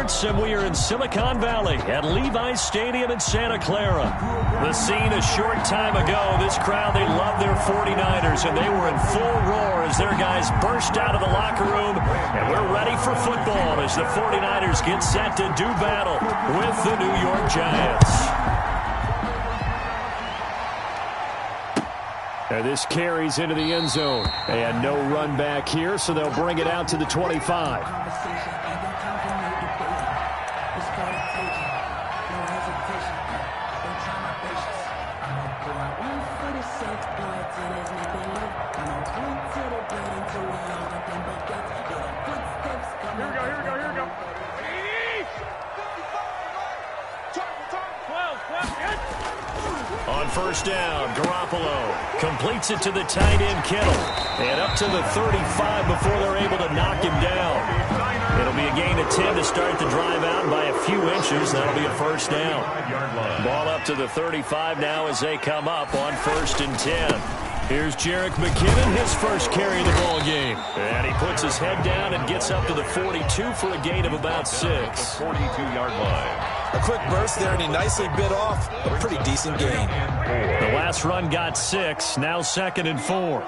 Sports, and we are in Silicon Valley at Levi's Stadium in Santa Clara. The scene a short time ago, this crowd, they love their 49ers, and they were in full roar as their guys burst out of the locker room, and we're ready for football as the 49ers get set to do battle with the New York Giants. And this carries into the end zone. And no run back here, so they'll bring it out to the 25. On first down, Garoppolo completes it to the tight end, Kittle. And up to the 35 before they're able to knock him down. It'll be a gain of 10 to start the drive out by a few inches. That'll be a first down. Ball up to the 35 now as they come up on first and 10. Here's Jerick McKinnon, his first carry of the ball game. And he puts his head down and gets up to the 42 for a gain of about 6. 42-yard line. A quick burst there, and he nicely bit off a pretty decent gain. The last run got 6, now 2nd and 4.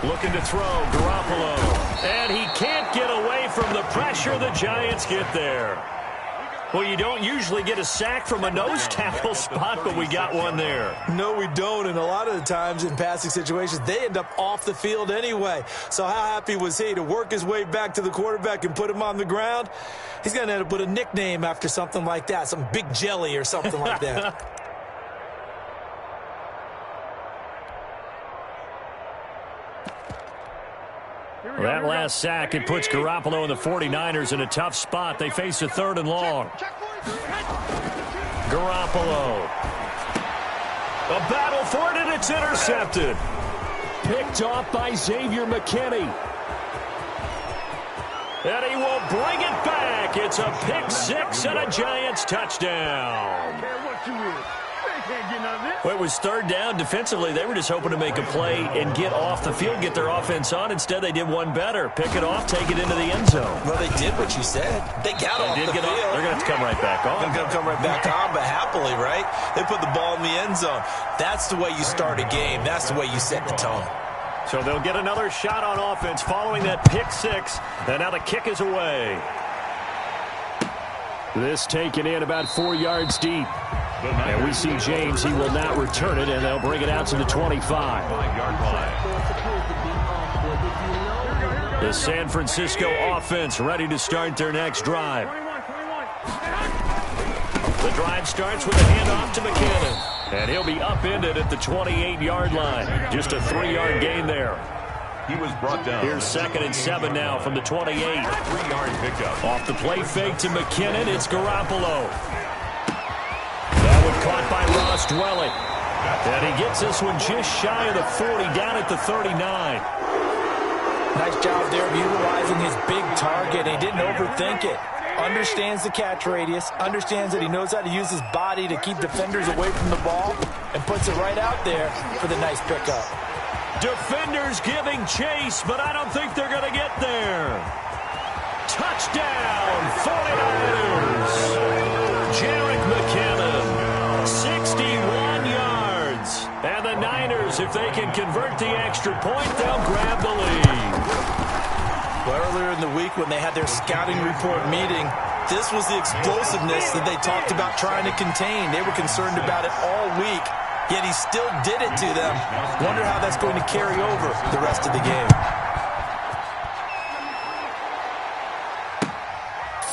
Looking to throw, Garoppolo. And he can't get away from the pressure. The Giants get there. Well, you don't usually get a sack from a nose tackle spot, but we got one there. No, we don't, and a lot of the times in passing situations, they end up off the field anyway. So how happy was he to work his way back to the quarterback and put him on the ground? He's going to end up with a nickname after something like that, some Big Jelly or something like that. That last sack, it puts Garoppolo and the 49ers in a tough spot. They face a 3rd and long. Garoppolo. A battle for it, and it's intercepted. Picked off by Xavier McKinney. And he will bring it back. It's a pick 6 and a Giants touchdown. Well, it was 3rd down. Defensively, they were just hoping to make a play and get off the field, get their offense on. Instead, they did one better. Pick it off, take it into the end zone. Well, they did what you said. They got off the field. They're going to have to come right back on. They're going to come right back on, but happily, right? They put the ball in the end zone. That's the way you start a game. That's the way you set the tone. So they'll get another shot on offense following that pick 6. And now the kick is away. This taken in about 4 yards deep. And we see James. He will not return it, and they'll bring it out to the 25. The San Francisco offense ready to start their next drive. The drive starts with a handoff to McKinnon. And he'll be upended at the 28-yard line. Just a 3-yard gain there. He was brought down. Here's 2nd and 7 now from the 28. 3-yard pickup. Off the play fake to McKinnon, it's Garoppolo. That one caught by Ross Dwelling. And he gets this one just shy of the 40, down at the 39. Nice job there of utilizing his big target. He didn't overthink it. Understands the catch radius, understands that he knows how to use his body to keep defenders away from the ball, and puts it right out there for the nice pickup. Defenders giving chase, but I don't think they're going to get there. Touchdown, 49ers. Jerick McKinnon, 61 yards. And the Niners, if they can convert the extra point, they'll grab the lead. Well, earlier in the week when they had their scouting report meeting, this was the explosiveness that they talked about trying to contain. They were concerned about it all week, yet he still did it to them. Wonder how that's going to carry over the rest of the game.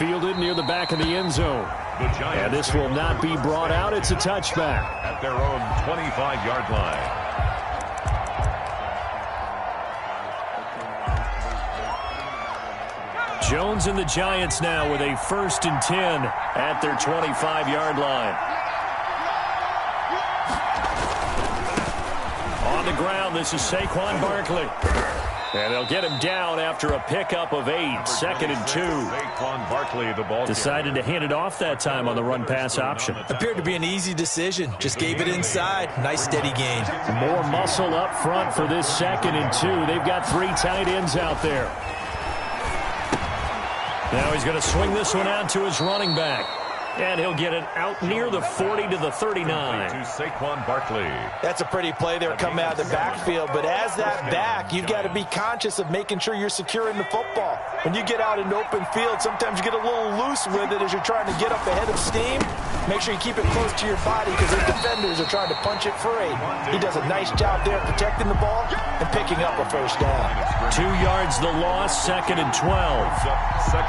Fielded near the back of the end zone. And this will not be brought out. It's a touchback. At their own 25-yard line. Jones and the Giants now with a 1st and 10 at their 25-yard line. On the ground, this is Saquon Barkley. And they'll get him down after a pickup of 8, second and 2. Saquon Barkley, the ball Decided to hand it off that time on the run-pass option. Appeared to be an easy decision. Just gave it inside. Nice steady gain. More muscle up front for this second and 2. They've got 3 tight ends out there. Now he's going to swing this one out to his running back. And he'll get it out near the 40 to the 39. To Saquon Barkley. That's a pretty play there coming out of the backfield. But as that back, you've got to be conscious of making sure you're securing the football. When you get out in open field, sometimes you get a little loose with it as you're trying to get up ahead of steam. Make sure you keep it close to your body because the defenders are trying to punch it free. He does a nice job there protecting the ball and picking up a first down. 2 yards the loss, second and 12.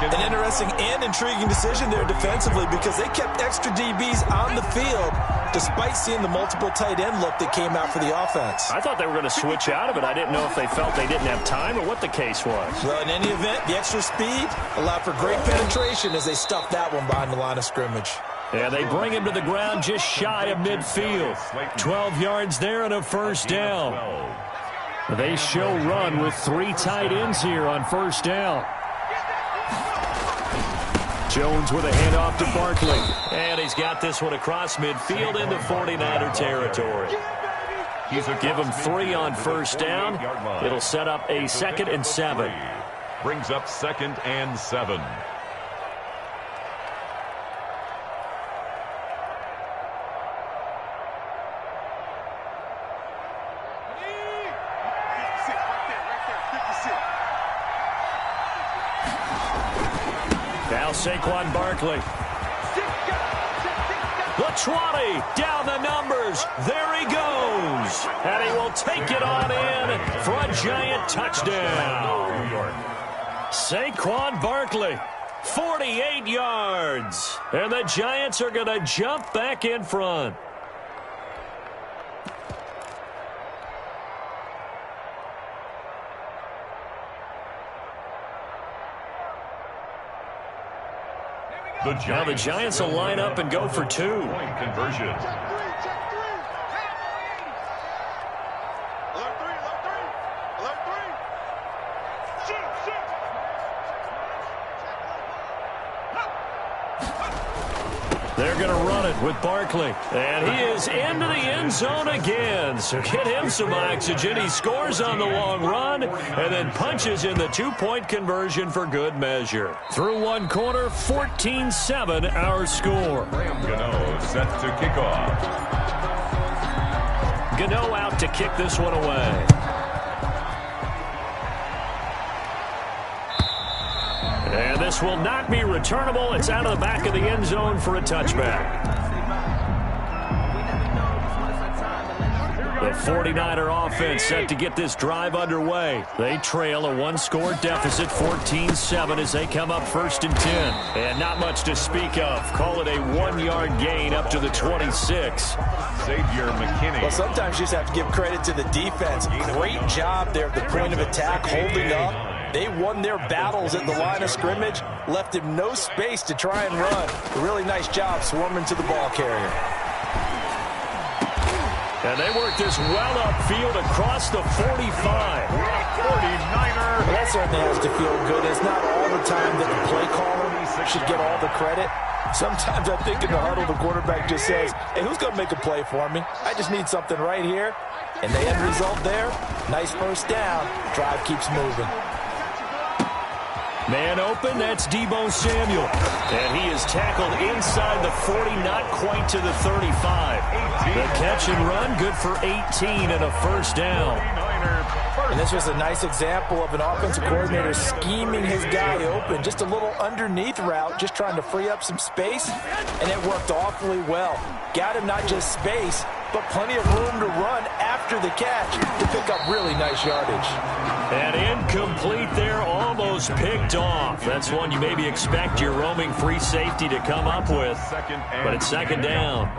An interesting and intriguing decision there defensively because they kept extra DBs on the field despite seeing the multiple tight end look that came out for the offense. I thought they were going to switch out of it. I didn't know if they felt they didn't have time or what the case was. Well, in any event, the extra speed allowed for great penetration as they stuffed that one behind the line of scrimmage. And they bring him to the ground just shy of midfield. 12 yards there and a first down. They show run with 3 tight ends here on first down. Jones with a handoff to Barkley. And he's got this one across midfield into 49er territory. Give him 3 on first down. It'll set up a second and 7. Brings up second and 7. Now Saquon Barkley. The 20, down the numbers. There he goes. And he will take it on in for a giant touchdown. Saquon Barkley, 48 yards. And the Giants are going to jump back in front. Now the Giants will line up and go for 2. Point conversion. They're going to run it with Barkley. And he is into the end zone again. So get him some oxygen. He scores on the long run and then punches in the 2-point conversion for good measure. Through one quarter, 14-7 our score. Gano set to kick off. Gano out to kick this one away. And this will not be returnable. It's out of the back of the end zone for a touchback. The 49er offense set to get this drive underway. They trail a 1-score deficit, 14-7, as they come up first and 10. And not much to speak of. Call it a 1-yard gain up to the 26. Xavier McKinney. Well, sometimes you just have to give credit to the defense. Great job there at the point of attack, holding up. They won their battles at the line of scrimmage, left him no space to try and run. A really nice job swarming to the ball carrier. And they work this well upfield across the 45. 49er. Well, that certainly has to feel good. It's not all the time that the play caller should get all the credit. Sometimes I think in the huddle, the quarterback just says, hey, who's going to make a play for me? I just need something right here. And the end result there, nice first down. Drive keeps moving. Man open, that's Deebo Samuel. And he is tackled inside the 40, not quite to the 35. The catch and run, good for 18 and a first down. And this was a nice example of an offensive coordinator scheming his guy open. Just a little underneath route, just trying to free up some space. And it worked awfully well. Got him not just space, but plenty of room to run after the catch to pick up really nice yardage. And incomplete there, almost picked off. That's one you maybe expect your roaming free safety to come up with. But it's second down.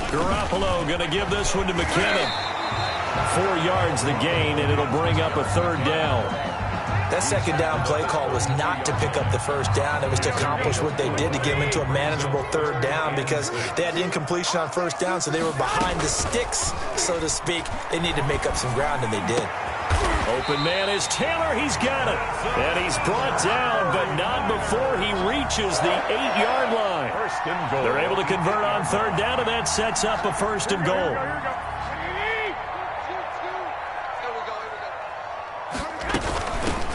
Garoppolo going to give this one to McKinnon. 4 yards the gain, and it'll bring up a third down. That second down play call was not to pick up the first down. It was to accomplish what they did, to get them into a manageable third down, because they had incompletion on first down, so they were behind the sticks, so to speak. They needed to make up some ground, and they did. Open man is Taylor. He's got it. And he's brought down, but not before he reaches the 8-yard line. First and goal. They're able to convert on third down, and that sets up a first and goal.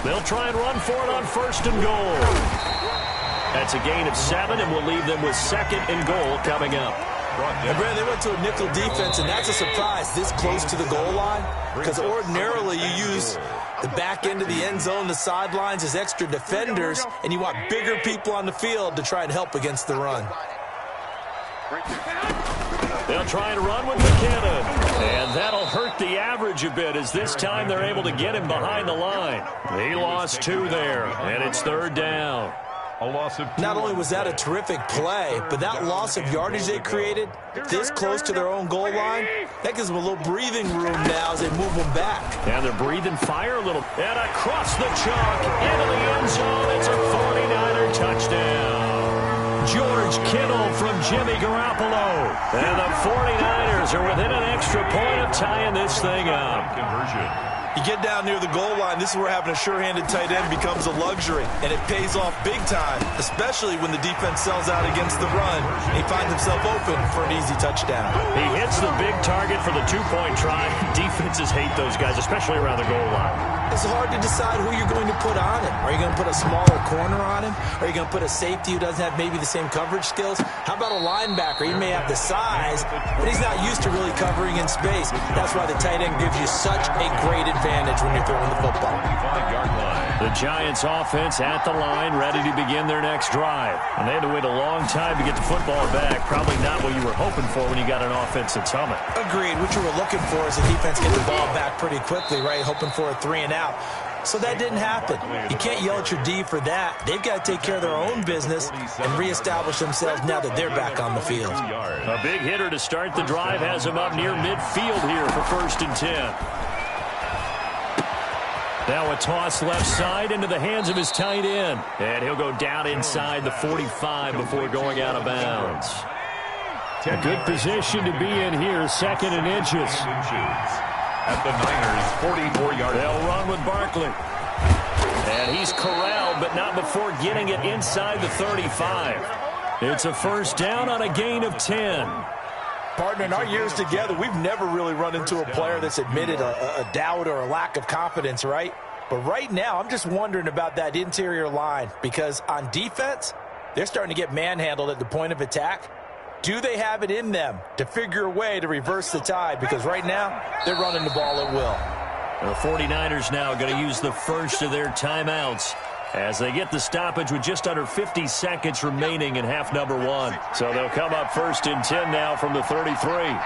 They'll try and run for it on first and goal. That's a gain of 7, and we'll leave them with second and goal coming up. And Brad, they went to a nickel defense, and that's a surprise this close to the goal line, because ordinarily you use the back end of the end zone, the sidelines as extra defenders, and you want bigger people on the field to try and help against the run. They'll try and run with McKinnon, and that'll hurt the average a bit, as this time they're able to get him behind the line. He lost 2 there, and it's third down. A loss of 2. Not only was that a terrific play, but that loss of yardage they created this close to their own goal line, that gives them a little breathing room now as they move them back. And they're breathing fire a little. And across the chalk, into the end zone, it's a 49er touchdown. George Kittle from Jimmy Garoppolo. And the 49ers are within an extra point of tying this thing up. Conversion. You get down near the goal line, this is where having a sure-handed tight end becomes a luxury, and it pays off big time, especially when the defense sells out against the run, and he finds himself open for an easy touchdown. He hits the big target for the 2-point try. Defenses hate those guys, especially around the goal line. It's hard to decide who you're going to put on him. Are you going to put a smaller corner on him? Are you going to put a safety who doesn't have maybe the same coverage skills? How about a linebacker? He may have the size, but he's not used to really covering in space. That's why the tight end gives you such a great advantage when you're throwing the football. 5-yard line. The Giants offense at the line, ready to begin their next drive. And they had to wait a long time to get the football back. Probably not what you were hoping for when you got an offense that's humming. Agreed. What you were looking for is the defense get the ball back pretty quickly, right? Hoping for a 3-and-out. So that didn't happen. You can't yell at your D for that. They've got to take care of their own business and reestablish themselves now that they're back on the field. A big hitter to start the drive has him up near midfield here for first and 10. Now a toss left side into the hands of his tight end. And he'll go down inside the 45 before going out of bounds. A good position to be in here, second and inches. At the Niners' 44-yard line. They'll run with Barkley. And he's corralled, but not before getting it inside the 35. It's a first down on a gain of 10. Partner, in our years together, we've never really run into a player that's admitted a doubt or a lack of confidence, right? But right now, I'm just wondering about that interior line, because on defense, they're starting to get manhandled at the point of attack. Do they have it in them to figure a way to reverse the tide? Because right now, they're running the ball at will. The 49ers now going to use the first of their timeouts as they get the stoppage with just under 50 seconds remaining in half number 1. So they'll come up first and 10 now from the 33.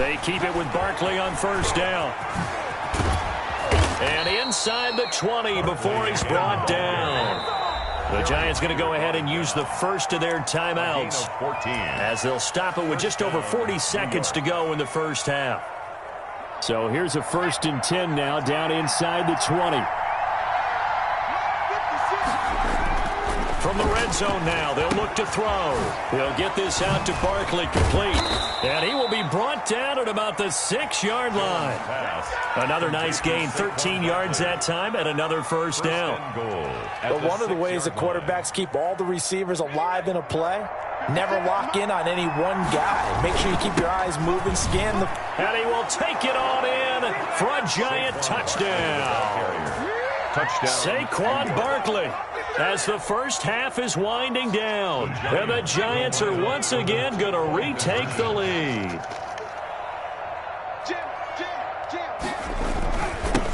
They keep it with Barkley on first down. And inside the 20 before he's brought down. The Giants going to go ahead and use the first of their timeouts as they'll stop it with just over 40 seconds to go in the first half. So here's a first and 10 now down inside the 20. From the red zone now, they'll look to throw. They'll get this out to Barkley, complete. And he will be brought down at about the 6-yard line. Another nice gain, 13 yards that time, and another first down. But one of the ways the quarterbacks keep all the receivers alive in a play, never lock in on any one guy. Make sure you keep your eyes moving, scan the... And he will take it on in for a Giant touchdown. Saquon Barkley, as the first half is winding down. And the Giants are once again going to retake the lead.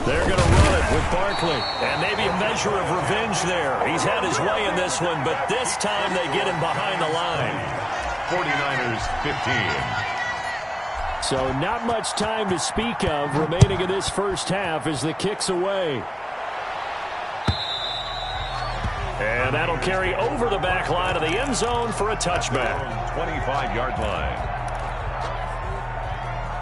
They're going to run it with Barkley. And maybe a measure of revenge there. He's had his way in this one, but this time they get him behind the line. 49ers 15. So not much time to speak of remaining in this first half as the kick's away. And that'll carry over the back line of the end zone for a touchback. 25-yard line.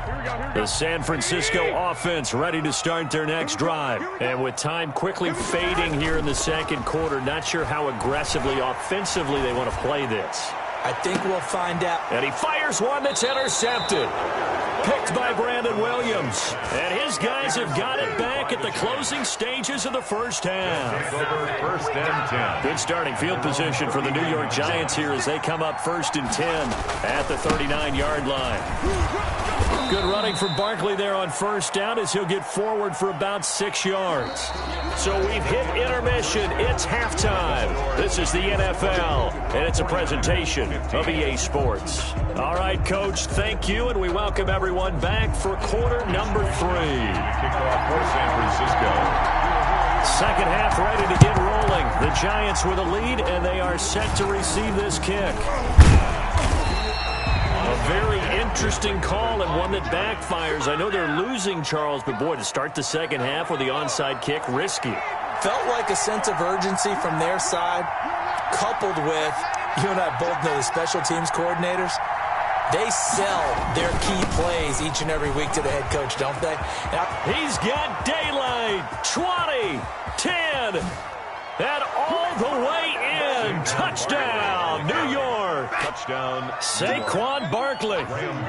Here we go. The San Francisco offense ready to start their next drive. And with time quickly fading here in the second quarter, not sure how aggressively, offensively they want to play this. I think we'll find out. And he fires one that's intercepted. Picked by Brandon Williams. And his guys have got it back at the closing stages of the first half. First and 10. Good starting field position for the New York Giants here as they come up 1st and 10 at the 39-yard line. Good running from Barkley there on first down as he'll get forward for about 6 yards. So we've hit intermission. It's halftime. This is the NFL, and it's a presentation of EA Sports. All right, Coach, thank you, and we welcome everyone back for quarter number 3. Kickoff for San Francisco. Second half ready to get rolling. The Giants with a lead, and they are set to receive this kick. A very interesting call and one that backfires. I know they're losing, Charles, but boy, to start the second half with the onside kick, risky. Felt like a sense of urgency from their side, coupled with, you and I both know the special teams coordinators, they sell their key plays each and every week to the head coach, don't they? Now, he's got daylight. 20, 10, and all the way in. Touchdown, New York. Touchdown. Saquon Barkley,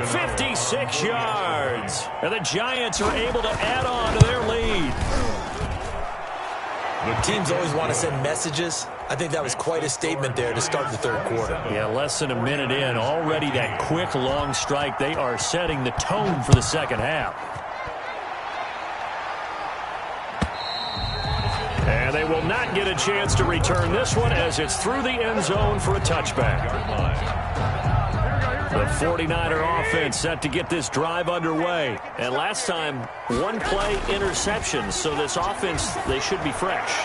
56 yards. And the Giants are able to add on to their lead. The teams always want to send messages. I think that was quite a statement there to start the third quarter. Yeah, less than a minute in. Already that quick, long strike. They are setting the tone for the second half. And they will not get a chance to return this one as it's through the end zone for a touchback. The 49er offense set to get this drive underway. And last time, one play interception. So this offense, they should be fresh.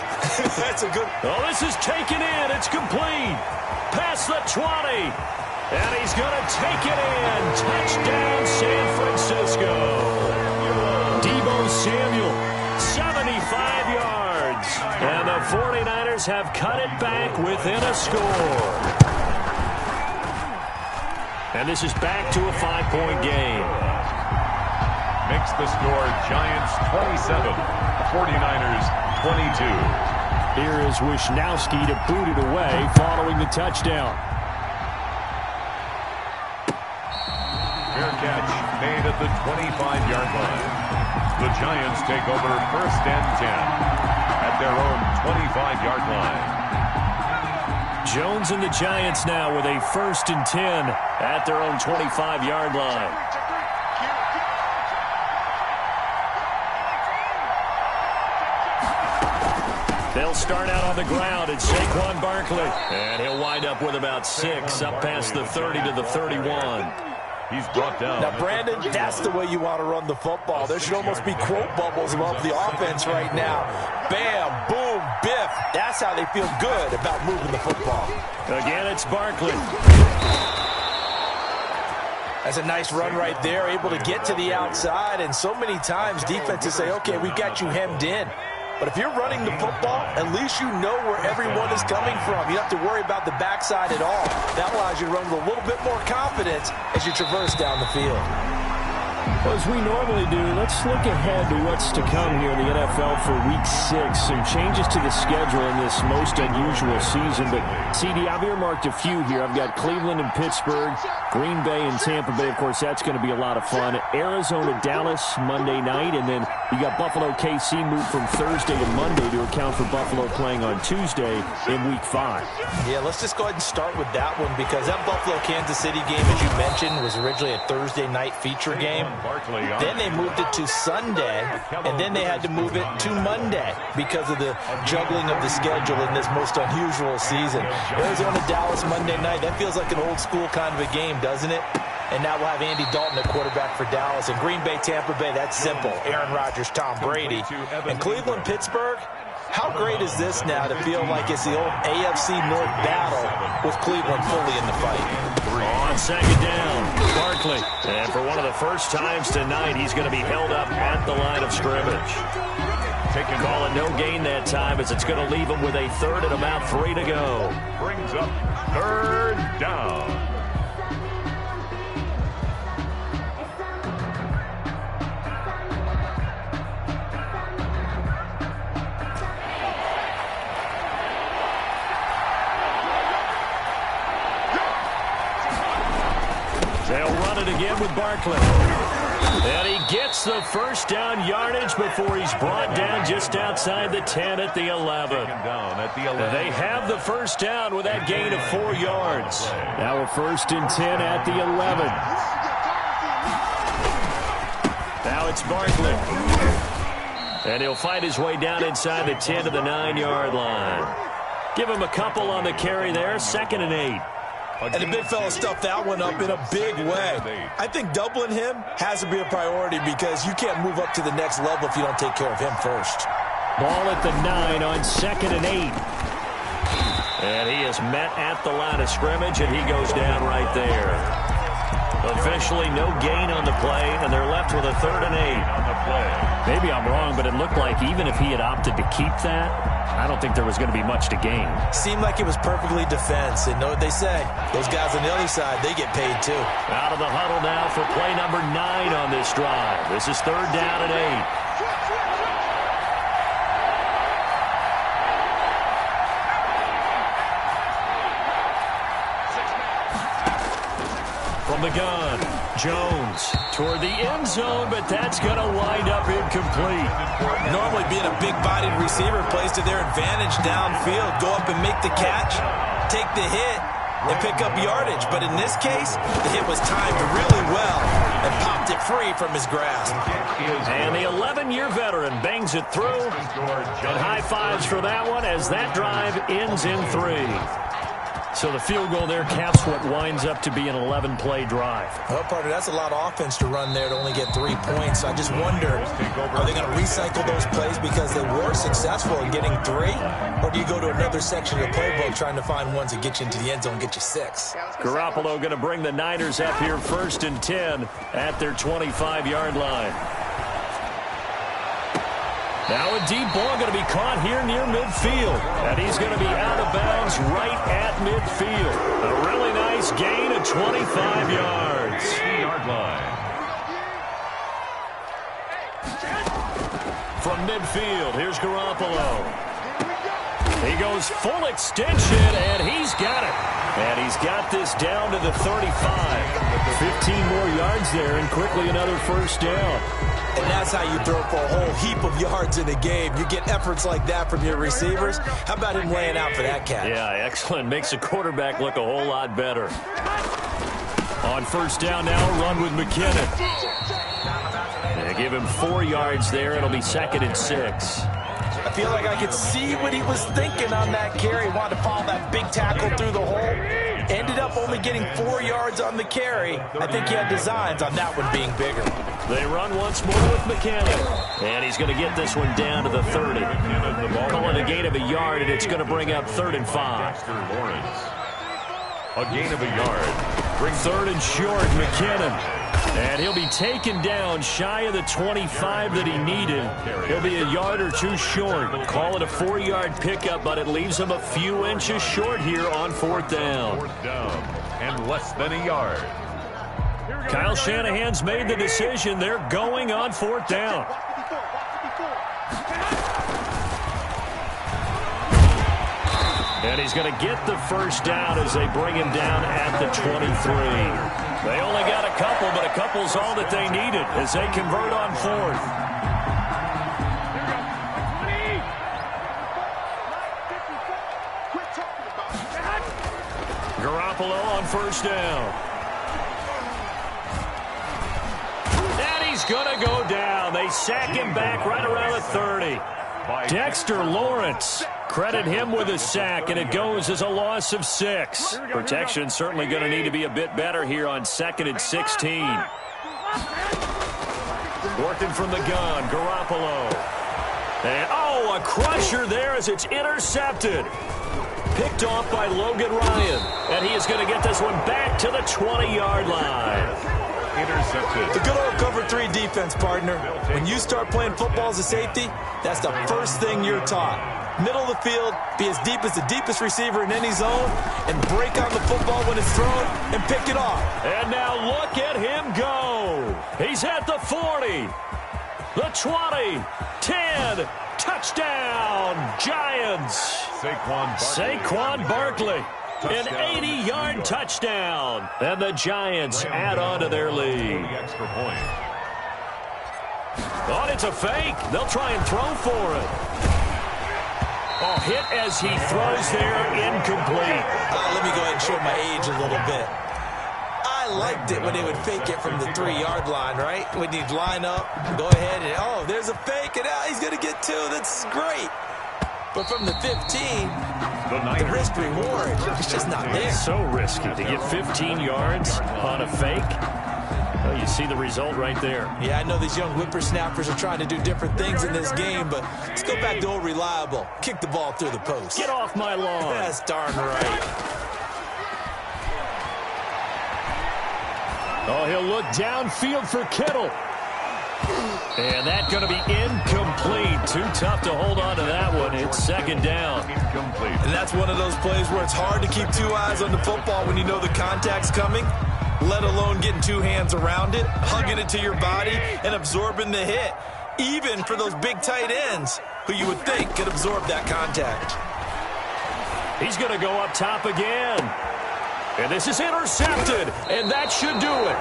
That's a good... Oh, this is taken in. It's complete. Past the 20. And he's going to take it in. Touchdown, San Francisco. Deebo Samuel, 75 yards. And the 49ers have cut it back within a score. And this is back to a 5-point game. Makes the score Giants 27, 49ers 22. Here is Wisnowski to boot it away following the touchdown. Fair catch made at the 25-yard line. The Giants take over 1st and 10 at their own 25-yard line. Jones and the Giants now with a 1st and 10 at their own 25-yard line. They'll start out on the ground. It's Saquon Barkley. And he'll wind up with about 6 up past the 30 to the 31. He's brought down. Now, Brandon, that's the way you want to run the football. There should almost be quote bubbles above the offense right now. Bam, boom, biff. That's how they feel good about moving the football. Again, it's Barkley. That's a nice run right there, able to get to the outside. And so many times defenses say, okay, we've got you hemmed in. But if you're running the football, at least you know where everyone is coming from. You don't have to worry about the backside at all. That allows you to run with a little bit more confidence as you traverse down the field. Well, as we normally do, let's look ahead to what's to come here in the NFL for Week 6. Some changes to the schedule in this most unusual season. But, CD, I've earmarked a few here. I've got Cleveland and Pittsburgh, Green Bay and Tampa Bay. Of course, that's going to be a lot of fun. Arizona, Dallas, Monday night. And then you got Buffalo, KC moved from Thursday to Monday to account for Buffalo playing on Tuesday in Week 5. Yeah, let's just go ahead and start with that one because that Buffalo-Kansas City game, as you mentioned, was originally a Thursday night feature game. Then they moved it to Sunday, and then they had to move it to Monday because of the juggling of the schedule in this most unusual season. Arizona-Dallas Monday night, that feels like an old-school kind of a game, doesn't it? And now we'll have Andy Dalton at quarterback for Dallas. And Green Bay, Tampa Bay, that's simple. Aaron Rodgers, Tom Brady. And Cleveland, Pittsburgh, how great is this now to feel like it's the old AFC North battle with Cleveland fully in the fight? On second down, Barkley. And for one of the first times tonight, he's going to be held up at the line of scrimmage. Call it no gain that time as it's going to leave him with a 3rd and about 3 to go. Brings up 3rd down. again with Barkley. And he gets the first down yardage before he's brought down just outside the 10 at the 11. They have the first down with that gain of 4 yards. Now a 1st and 10 at the 11. Now it's Barkley. And he'll find his way down inside the 10 to the 9-yard line. Give him a couple on the carry there, 2nd and 8. And the big fella stuffed that one up in a big way. I think doubling him has to be a priority because you can't move up to the next level if you don't take care of him first. Ball at the 9 on 2nd and 8. And he is met at the line of scrimmage, and he goes down right there. Officially no gain on the play, and they're left with a 3rd and 8 on the play. Maybe I'm wrong, but it looked like even if he had opted to keep that, I don't think there was going to be much to gain. Seemed like it was perfectly defense. And know what they say? Those guys on the other side, they get paid too. Out of the huddle now for play number 9 on this drive. This is 3rd down and 8. From the gun, Jones toward the end zone, but that's going to wind up incomplete. Normally being a big-bodied receiver plays to their advantage downfield. Go up and make the catch, take the hit, and pick up yardage. But in this case, the hit was timed really well and popped it free from his grasp. And the 11-year veteran bangs it through. And high fives for that one as that drive ends in 3. So the field goal there caps what winds up to be an 11-play drive. Well, partner, that's a lot of offense to run there to only get 3 points. I just wonder, are they going to recycle those plays because they were successful in getting 3? Or do you go to another section of the playbook trying to find ones that get you into the end zone and get you 6? Garoppolo going to bring the Niners up here 1st and 10 at their 25-yard line. Now a deep ball going to be caught here near midfield. And he's going to be out of bounds right at midfield. A really nice gain of 25 yards. 3-yard line. From midfield, here's Garoppolo. He goes full extension, and he's got it. And he's got this down to the 35. 15 more yards there, and quickly another first down. And that's how you throw for a whole heap of yards in a game. You get efforts like that from your receivers. How about him laying out for that catch? Yeah, excellent. Makes the quarterback look a whole lot better. On first down now, run with McKinnon. They give him 4 yards there. It'll be 2nd and 6. I feel like I could see what he was thinking on that carry. Wanted to follow that big tackle through the hole. Ended up only getting 4 yards on the carry. I think he had designs on that one being bigger. They run once more with McKinnon. And he's going to get this one down to the 30. Call it a gain of a yard, and it's going to bring up 3rd and 5. A gain of a yard. Bring 3rd and short, McKinnon. And he'll be taken down shy of the 25 that he needed. He'll be a yard or 2 short. Call it a 4-yard pickup, but it leaves him a few inches short here on 4th down. 4th down and less than a yard. Kyle Shanahan's made the decision. They're going on 4th down. And he's going to get the first down as they bring him down at the 23. They only got a couple, but a couple's all that they needed as they convert on 4th. Garoppolo on first down. And he's going to go down. They sack him back right around the 30. Dexter Lawrence, credit him with a sack, and it goes as a loss of 6. Protection certainly going to need to be a bit better here on 2nd and 16. Working from the gun, Garoppolo. And, oh, a crusher there as it's intercepted. Picked off by Logan Ryan, and he is going to get this one back to the 20-yard line. Intercepted. The good old cover 3 defense, partner. When you start playing football as a safety, that's the first thing you're taught. Middle of the field, be as deep as the deepest receiver in any zone, and break on the football when it's thrown and pick it off. And now look at him go. He's at the 40, the 20, 10, touchdown, Giants. Saquon Barkley. An 80-yard touchdown. And the Giants add on to their lead. Extra point. Oh, it's a fake. They'll try and throw for it. Oh, hit as he throws there, incomplete. Let me go ahead and show my age a little bit. I liked it when they would fake it from the 3-yard line, right? When you'd line up, go ahead and, oh, there's a fake, and now he's going to get 2. That's great. But from the 15, the risk-reward, it's just not there. It's so risky to get 15 yards on a fake. Well, you see the result right there. Yeah, I know these young whippersnappers are trying to do different things in this game, but let's go back to old reliable. Kick the ball through the post. Get off my lawn. That's darn right. Oh, he'll look downfield for Kittle. And that's going to be incomplete. Too tough to hold on to that one. It's second down. Incomplete. And that's one of those plays where it's hard to keep 2 eyes on the football when you know the contact's coming, let alone getting 2 hands around it, hugging it to your body, and absorbing the hit. Even for those big tight ends who you would think could absorb that contact. He's going to go up top again. And this is intercepted, and that should do it.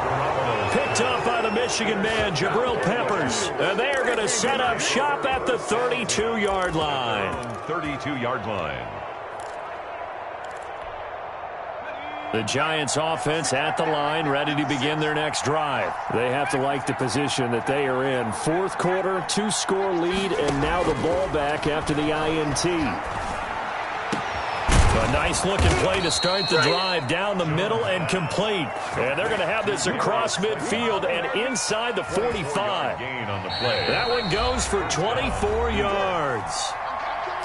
Picked up by the Michigan man, Jabril Peppers. And they are going to set up shop at the 32-yard line. 32-yard line. The Giants offense at the line, ready to begin their next drive. They have to like the position that they are in. Fourth quarter, 2-score lead, and now the ball back after the INT. A nice-looking play to start the drive down the middle and complete. And they're going to have this across midfield and inside the 45. Gain on the play. That one goes for 24 yards.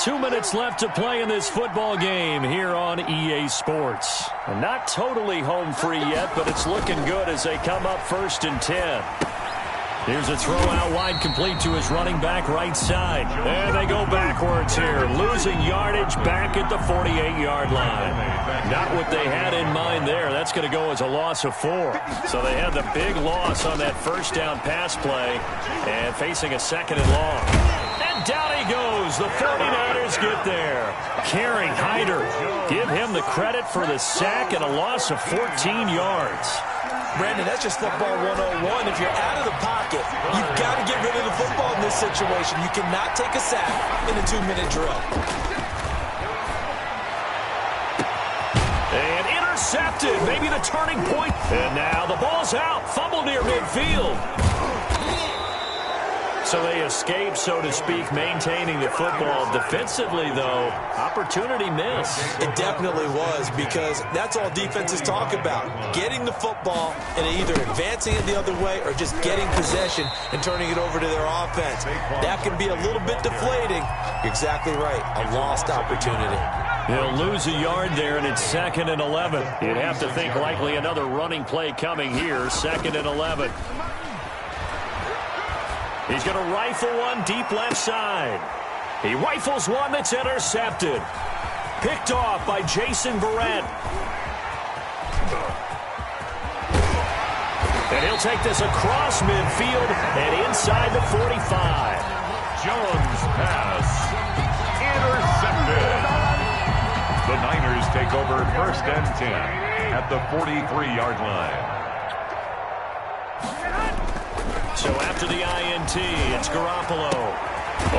2 minutes left to play in this football game here on EA Sports. And not totally home free yet, but it's looking good as they come up 1st and 10. Here's a throw out wide, complete to his running back right side. And they go backwards here, losing yardage back at the 48-yard line. Not what they had in mind there. That's going to go as a loss of 4. So they had the big loss on that first down pass play and facing a 2nd and long. And down he goes. The 49ers get there. Kerry Hyder, give him the credit for the sack and a loss of 14 yards. Brandon, that's just football 101. If you're out of the pocket, you've got to get rid of the football in this situation. You cannot take a sack in a 2-minute drill. And intercepted, maybe the turning point. And now the ball's out, fumble near midfield. So they escape, so to speak, maintaining the football. Defensively, though, opportunity missed. It definitely was, because that's all defenses talk about. Getting the football and either advancing it the other way or just getting possession and turning it over to their offense. That can be a little bit deflating. You're exactly right. A lost opportunity. He'll lose a yard there, and it's 2nd and 11. You'd have to think likely another running play coming here, 2nd and 11. He's going to rifle one deep left side. He rifles one that's intercepted. Picked off by Jason Verrett. And he'll take this across midfield and inside the 45. Jones pass. Intercepted. The Niners take over 1st and 10 at the 43-yard line. So after the INT, it's Garoppolo.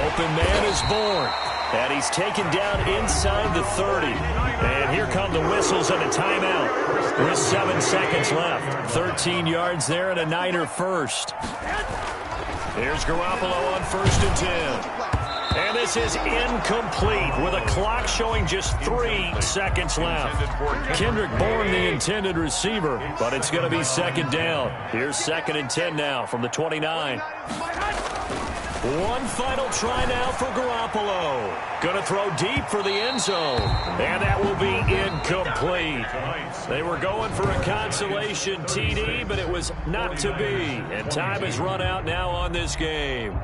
Open man is born. And he's taken down inside the 30. And here come the whistles and a timeout with 7 seconds left. 13 yards there and a Niner first. Here's Garoppolo on 1st and 10. And this is incomplete with a clock showing just 3 seconds left. Kendrick Bourne, the intended receiver, but it's going to be 2nd down. Here's 2nd and 10 now from the 29. One final try now for Garoppolo. Going to throw deep for the end zone. And that will be incomplete. They were going for a consolation TD, but it was not to be. And time has run out now on this game.